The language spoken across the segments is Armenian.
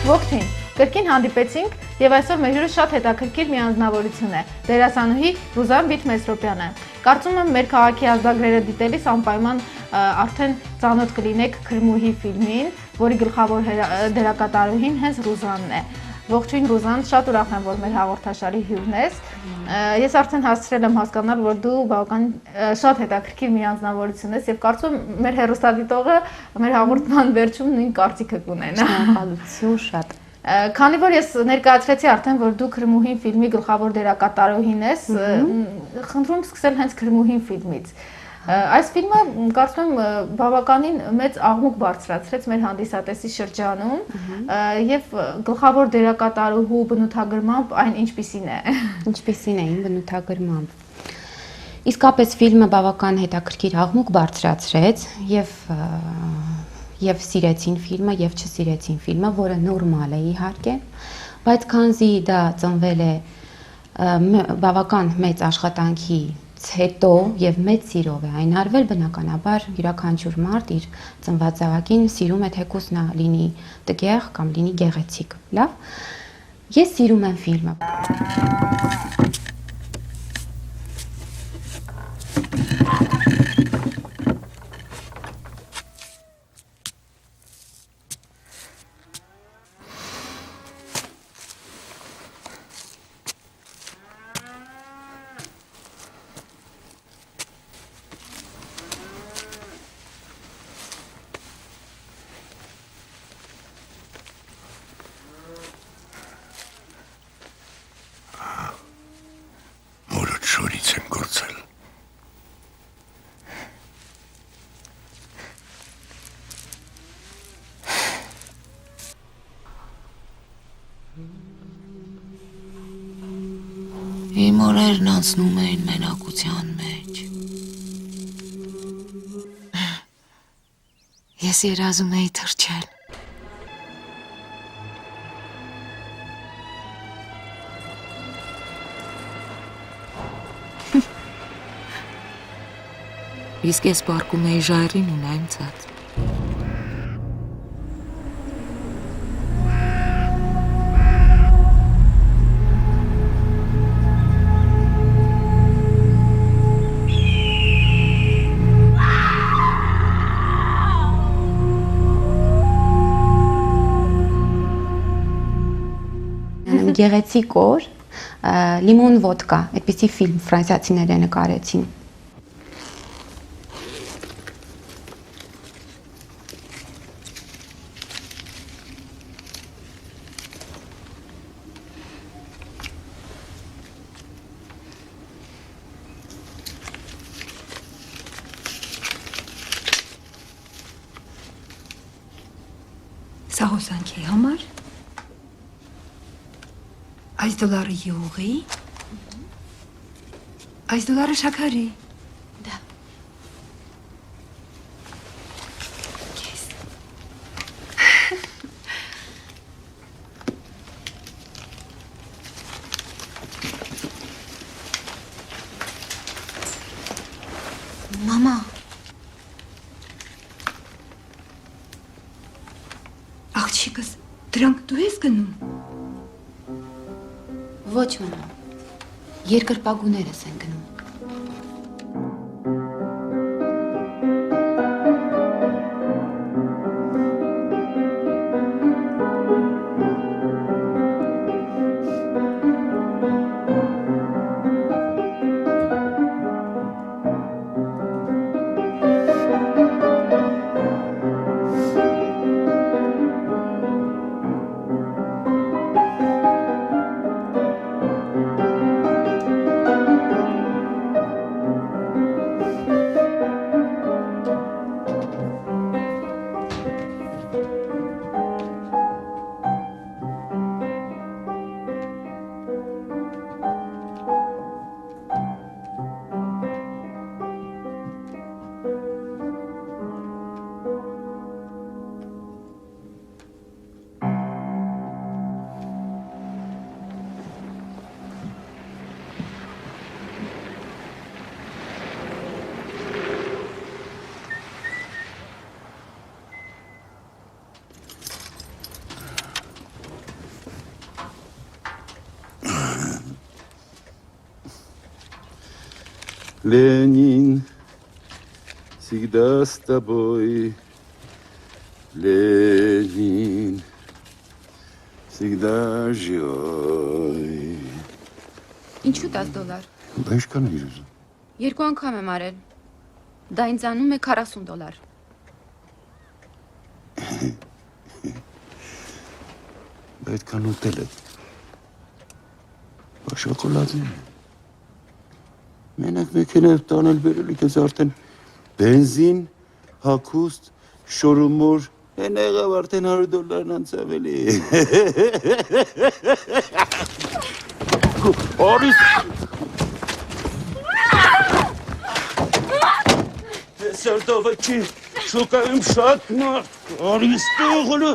Ողջույն, կրկին հանդիպեցինք եւ այսօր մեր հյուրը շատ հետաքրքիր մի անձնավորություն է՝ դերասանուհի Ռուզան Բիթ-Մեսրոպյանը։ Կարծում եմ մեր քաղաքի ազգագրերը դիտելիս անպայման արդեն ծանոթ կլինեք Քրմուհի ֆիլմին, որի գլխավոր դերակատարուհին հենց Ռուզանն է։ Ողջույն Ռուզան, շատ ուրախ եմ, որ մեր հաղորդաշարի հյուրն ես։ Ես արդեն հասցրել եմ հասկանալ, որ դու բավական շատ հետաքրքիր մի անձնավորություն ես եւ կարծում եմ մեր հեռուստադիտողը մեր հաղորդման վերջում նույն կարծիքը կունենա։ Շնորհակալություն շատ։ Քանի որ ես ներկայացրեցի արդեն, որ դու Քրմուհին ֆիլմի գլխավոր դերակատարուհին ես, խնդրում սկսել հենց Քրմուհին ֆիլմից։ Այս ֆիլմը կարծում եմ բավականին մեծ աղմուկ բարձրացրեց մեր հանդիսատեսի շրջանում եւ գլխավոր դերակատարուհու բնութագրմամբ այն ինչպիսին է։ Ինչպիսին է իմ բնութագրմամբ։ Իսկապես ֆիլմը բավական հետաքրքիր աղմուկ բարձրացրեց եւ սիրեցին ֆիլմը եւ չսիրեցին ֆիլմը, որը նորմալ է իհարկե, բայց քանզի դա ծնվել է բավական մեծ աշխատանքի հետո եւ մեծ սիրով է այն արվել, բնականաբար յուրաքանչյուր մարդ իր ծնված զավակին սիրում է, թեկուզ նա լինի տգեղ կամ լինի գեղեցիկ։ Լավ։ Ես սիրում եմ ֆիլմը։ Իմ օրերն անցնում էին մենակության մեջ։ Ես երազում էի թռչել։ Իսկ ես պառկում էի ժայռին ու նայում ցած։ Գեղեցիկ օր, լիմոն ոդկա, այդպիսի ֆիլմ ֆրանսիացիները նկարեցին։ Սա հոսանքի համար։ Այս դոլարը յուղի, այս դոլարը շաքարի։ Դա։ Կես։ Մամա։ Աղջիկս, դրանք դու ես գնում։ Ոչ մամա, երկրպագուներս են գնում։ Ленин всегда с тобой. Ленин всегда живой. Ինչու $10? Ինչքան է ուզում։ 2 անգամ եմ արել։ Դա ինձ անում է $40։ Այդքան ուտել է։ Բա շոկոլադի։ Մենակ մեքենայով տանել բերել քեզ արդեն բենզին, հագուստ, շորումոր, են եղավ արդեն $100 անցավ էլի։ Արիս Սերտովը չի, շուկայում շատ մարդ, արիս տողլը։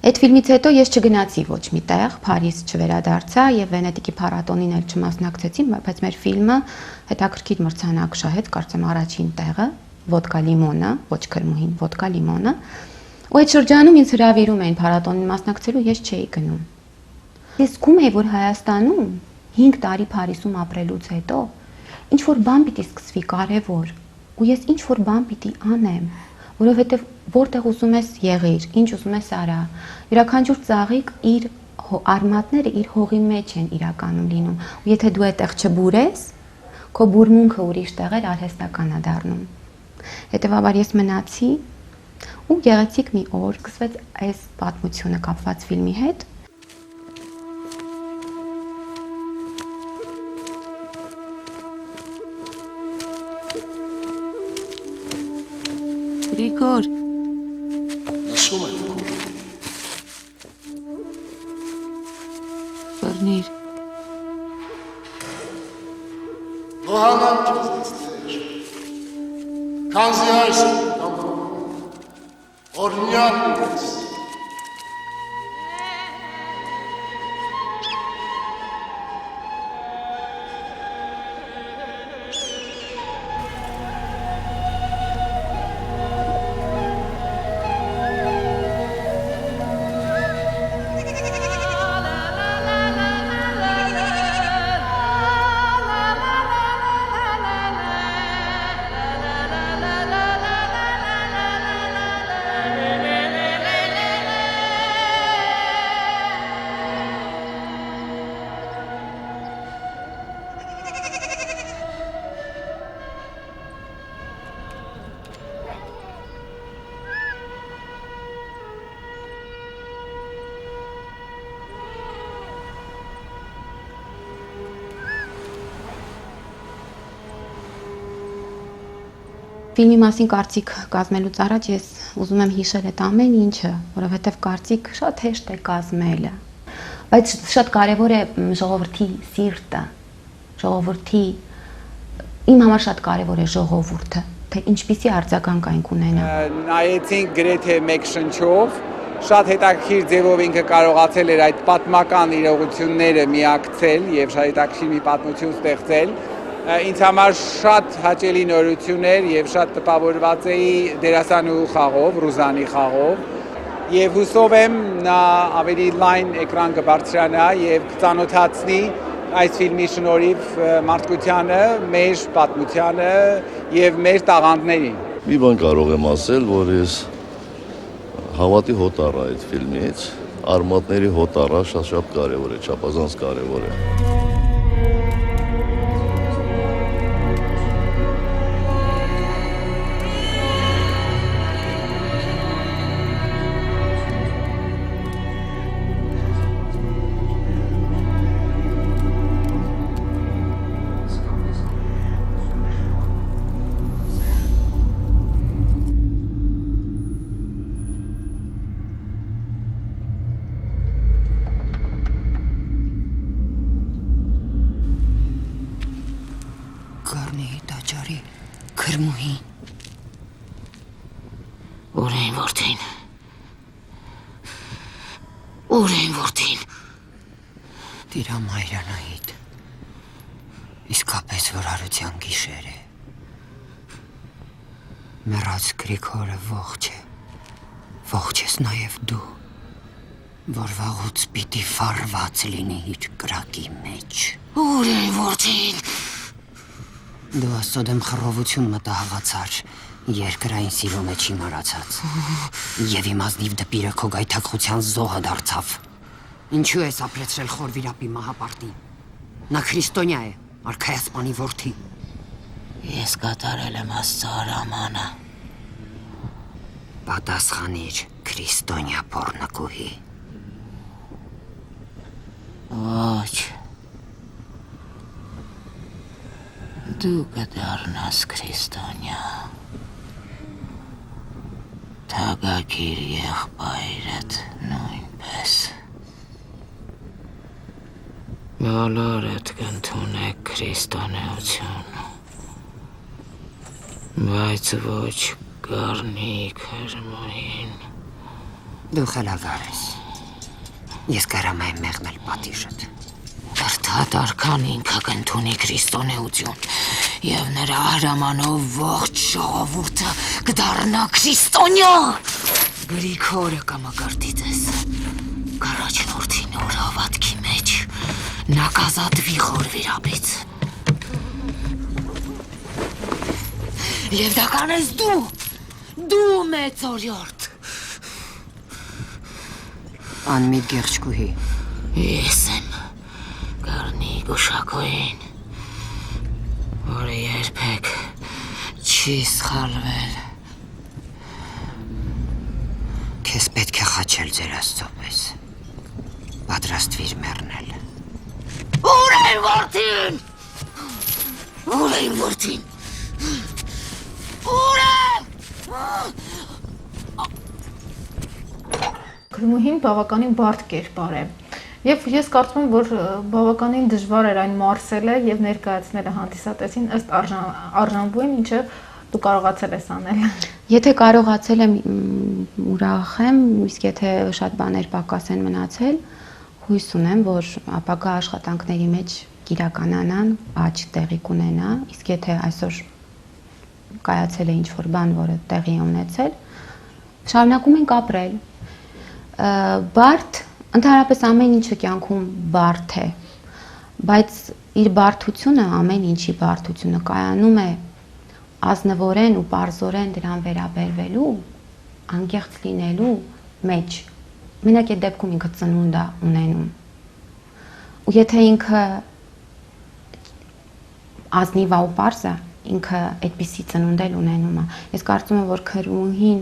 Այդ ֆիլմից հետո ես չգնացի ոչ մի տեղ, Փարիզ չվերադարձա եւ Վենետիկի փառատոնին էլ չմասնակցեցի, բայց մեր ֆիլմը հետաքրքիր մրցանակ շահեց, կարծեմ առաջին տեղը, Վոդկա լիմոնը, ոչ քրմուհին, Վոդկա լիմոնը։ Ու այդ շրջանում ինձ հրավիրում էին փառատոնին մասնակցելու, ես չէի գնում։ Ես զգում էի, որ Հայաստանում 5 տարի Փարիզում ապրելուց հետո ինչ որ բան պիտի սկսվի կարևոր, ու ես ինչ որ բան պիտի անեմ, որովհետև որտեղ ուզում ես եղիր, ինչ ուզում ես արա, յուրաքանչյուր ծաղիկ իր արմատները իր հողի մեջ են իրականում լինում, ու եթե դու այդտեղ չբուրես, քո բուրմունքը ուրիշ տեղեր արհեստական է դառնում։ Հետևաբար ես մնացի ու գեղեցիկ մի օր սկսվեց այս պատմությունը կապված ֆիլմի հետ։ Գրիգոր, Լսում եմ։ բռնիր, Գոհանան քեզ ձեր, քանզի այս կամ օրնյալ ես։ Ֆիլմի մասին կարծիք կազմելուց առաջ ես ուզում եմ հիշել այդ ամեն ինչը, որովհետև կարծիք շատ հեշտ է կազմելը, բայց շատ կարևոր է ժողովրդի սիրտը, ժողովրդի իմ համար շատ կարևոր է ժողովուրդը, թե ինչպիսի արձագանք այն կունենա։ Նայեցինք գրեթե մեկ շնչով, շատ հետաքրքիր ձևով ինքը կարողացել էր այդ պատմական իրողությունները միակցել եւ շատ հետաքրքիր մի պատմություն ստեղծել։ Ինձ համար շատ հաճելի նորություն էր եւ շատ տպավորված էի դերասանուհու խաղով, Ռուզանի խաղով եւ հուսով եմ նա ավելի լայն էկրան կբարձրանա եւ կծանոթացնի այս ֆիլմի շնորհիվ մարդկությանը, մեր պատմությանը եւ մեր տաղանդներին։ Մի բան կարող եմ ասել, որ ես հավատի հոտ առա այդ ֆիլմից, արմատների հոտ առա, շատ կարևոր է, չափազանց կարևոր է։ Գառնիի տաճարի քրմուհին։ Ուր են որդին։ Ուր են որդին։ Տիրամայրանահիտ։ Իսկապես որ հարության գիշեր է։ Մեռած Գրիգորը ողջ է։ Ողջ ես նաև դու, որ վաղուց պիտի վառված լինի իր կրակի մեջ։ Ուր են որդին։ Դու աստծո դեմ խռովություն մտահղացար, երկրային սիրո մեջ իմարացած։ Եվ իմ ազնիվ դպիրը քո գայթակղության զոհը դարձավ։ Ինչու ես ապրեցրել Խորվիրապի մահապարտին։ Նա քրիստոնյա է, արքայասպանի որդի։ Ես կատարել եմ Աստծո հրամանը։ Պատասխանիր, քրիստոնյա պոռնկուհի։ Ոչ։ Դու կդառնաս քրիստոնյա։ Թագակիր եղբայրդ նույնպես։ Բոլորդ կընդունեք քրիստոնեություն, բայց ոչ Գառնի քրմուհին։ Դու խելագար ես։ Ես կարամ եմ մեղմել պատիժդ։ Կրթատ արքան ինքը կընդունի քրիստոնեություն եւ նրա հրամանով ողջ ժողովուրդը կդառնա քրիստոնյա։ Գրիգորը կմկրտի ձեզ, կառաջնորդի նոր հավատքի մեջ, նա կազատվի Խորվիրապից։ Եվ դա կանես դու մեծ օրիորդ։ Անմիտ գեղչկուհի։ Ես եմ Գառնի գուշակոյին, որը երբեք չի սխալվել։ Քեզ պետք է խաչել ձեր աստծո պես։ Պատրաստվիր մեռնել։ Ուր են որդին։ Ուր են որդին։ Ուր են։ Քրմուհին բավականին բարդ կերպար է։ Եվ ես կարծում եմ, որ բավականին դժվար էր այն մարսելը եւ ներկայացնելը հանդիսատեսին ըստ արժանվույն, ինչը դու կարողացել ես անել։ Եթե կարողացել եմ, ուրախ եմ, իսկ եթե շատ բաներ պակաս են մնացել, հույս ունեմ, որ ապագա աշխատանքների մեջ կիրականանան, աճ տեղի կունենա, իսկ եթե այսօր կայացել է ինչ-որ բան, որը տեղի է ունեցել, շարունակում ենք ապրել։ Բարդ, ընդհանրապես ամեն ինչը կյանքում բարդ է, բայց իր բարդությունը, ամեն ինչի բարդությունը կայանում է ազնվորեն ու պարզորեն դրան վերաբերվելու, անկեղծ լինելու մեջ։ Մենակ այդ դեպքում ինքը ծնունդ է ունենում։ Ու եթե ինքը ազնիվ է ու պարզ է, ինքը այդպիսի ծնունդ էլ ունենում է։ Ես կարծում եմ, որ քրմուհին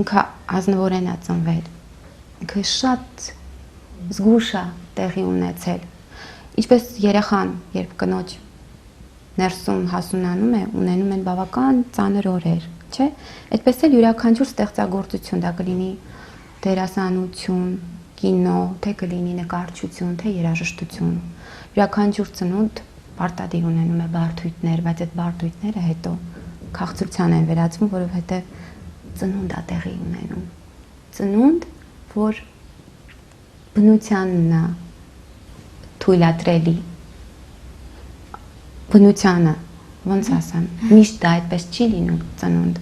ինքը ազնվորեն է ծնվել։ Ինքը շատ զգուշ է տեղի ունեցել։ Ինչպես երեխան, երբ կնոջ ներսում հասունանում է, ունենում են բավական ծանր օրեր, չէ՞։ Այդպես էլ յուրաքանչյուր ստեղծագործություն, դա կլինի դերասանություն, կինո, թե կլինի նկարչություն, թե երաժշտություն, յուրաքանչյուր ծնունդ պարտադիր ունենում է բարդույթներ, բայց այդ բարդույթները հետո քաղցրության են վերածվում, որովհետև ծնունդ է տեղի ունենում։ Ծնունդ, որ բնությանն է թույլատրելի, բնությանը, ոնց ասեմ, միշտ դա այդպես չի լինում ծնունդ,